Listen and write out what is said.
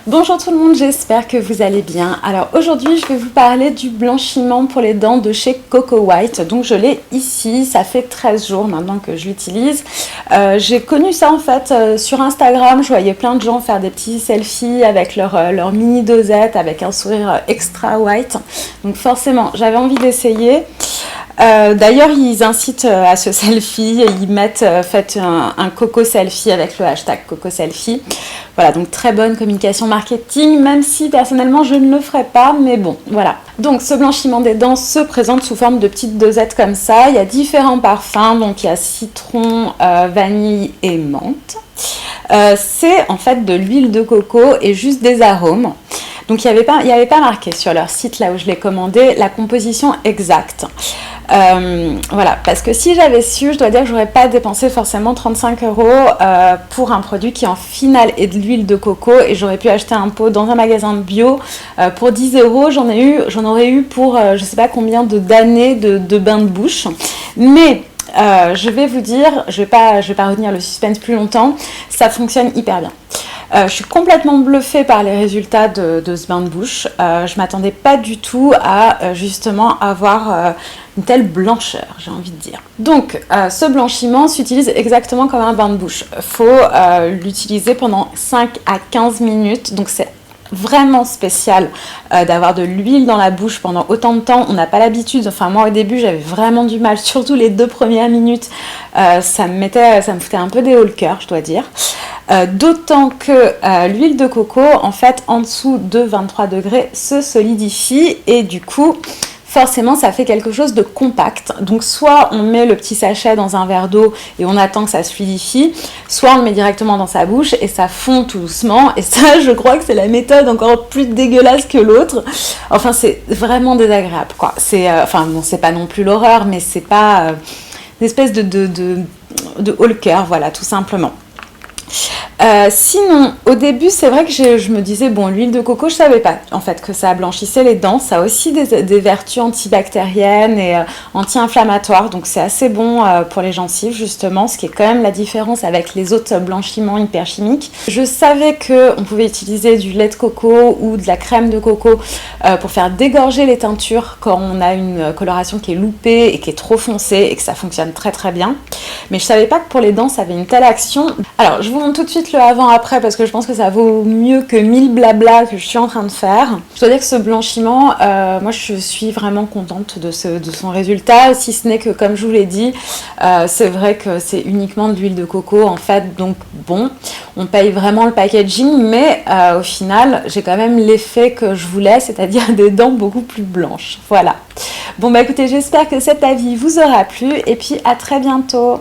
Bonjour tout le monde, j'espère que vous allez bien. Alors aujourd'hui, je vais vous parler du blanchiment pour les dents de chez Coco White. Donc je l'ai ici, ça fait 13 jours maintenant que je l'utilise. J'ai connu ça en fait sur Instagram, je voyais plein de gens faire des petits selfies avec leur mini dosette, avec un sourire extra white. Donc forcément, j'avais envie d'essayer. D'ailleurs, ils incitent à ce selfie, ils mettent faites un coco selfie avec le hashtag coco selfie. Voilà, donc très bonne communication marketing, même si personnellement je ne le ferai pas, mais bon, voilà. Donc ce blanchiment des dents se présente sous forme de petites dosettes comme ça. Il y a différents parfums, donc il y a citron, vanille et menthe. C'est en fait de l'huile de coco et juste des arômes. Donc il n'y avait pas marqué sur leur site, là où je l'ai commandé, la composition exacte. Voilà, parce que si j'avais su, je dois dire que j'aurais pas dépensé forcément 35 € pour un produit qui en finale est de l'huile de coco, et j'aurais pu acheter un pot dans un magasin bio pour 10 €. J'en aurais eu pour je sais pas combien d'années de bain de bouche. Mais je vais vous dire, je vais pas retenir le suspense plus longtemps, ça fonctionne hyper bien. Je suis complètement bluffée par les résultats de ce bain de bouche. Je m'attendais pas du tout à justement avoir une telle blancheur, j'ai envie de dire. Donc ce blanchiment s'utilise exactement comme un bain de bouche. Il faut l'utiliser pendant 5 à 15 minutes, donc c'est vraiment spécial d'avoir de l'huile dans la bouche pendant autant de temps. On n'a pas l'habitude, enfin moi au début j'avais vraiment du mal, surtout les 2 premières minutes, ça me foutait un peu des hauts le cœur, je dois dire. D'autant que l'huile de coco, en fait, en dessous de 23 degrés, se solidifie et du coup, forcément, ça fait quelque chose de compact. Donc, soit on met le petit sachet dans un verre d'eau et on attend que ça se fluidifie, soit on le met directement dans sa bouche et ça fond tout doucement. Et ça, je crois que c'est la méthode encore plus dégueulasse que l'autre. Enfin, c'est vraiment désagréable, quoi. Enfin, bon, c'est pas non plus l'horreur, mais c'est pas une espèce de haut le cœur, voilà, tout simplement. Sinon, au début, c'est vrai que je me disais, bon, l'huile de coco, je savais pas en fait que ça blanchissait les dents. Ça a aussi des vertus antibactériennes et anti-inflammatoires, donc c'est assez bon pour les gencives justement, ce qui est quand même la différence avec les autres blanchiments hyperchimiques. Je savais qu'on pouvait utiliser du lait de coco ou de la crème de coco pour faire dégorger les teintures quand on a une coloration qui est loupée et qui est trop foncée et que ça fonctionne très très bien. Mais je savais pas que pour les dents, ça avait une telle action. Alors, je vous montre tout de suite le avant-après parce que je pense que ça vaut mieux que 1000 blabla que je suis en train de faire. Je dois dire que ce blanchiment, moi je suis vraiment contente de son résultat, si ce n'est que comme je vous l'ai dit, c'est vrai que c'est uniquement de l'huile de coco en fait, donc bon, on paye vraiment le packaging, mais au final, j'ai quand même l'effet que je voulais, c'est-à-dire des dents beaucoup plus blanches. Voilà. Bon bah écoutez, j'espère que cet avis vous aura plu et puis à très bientôt.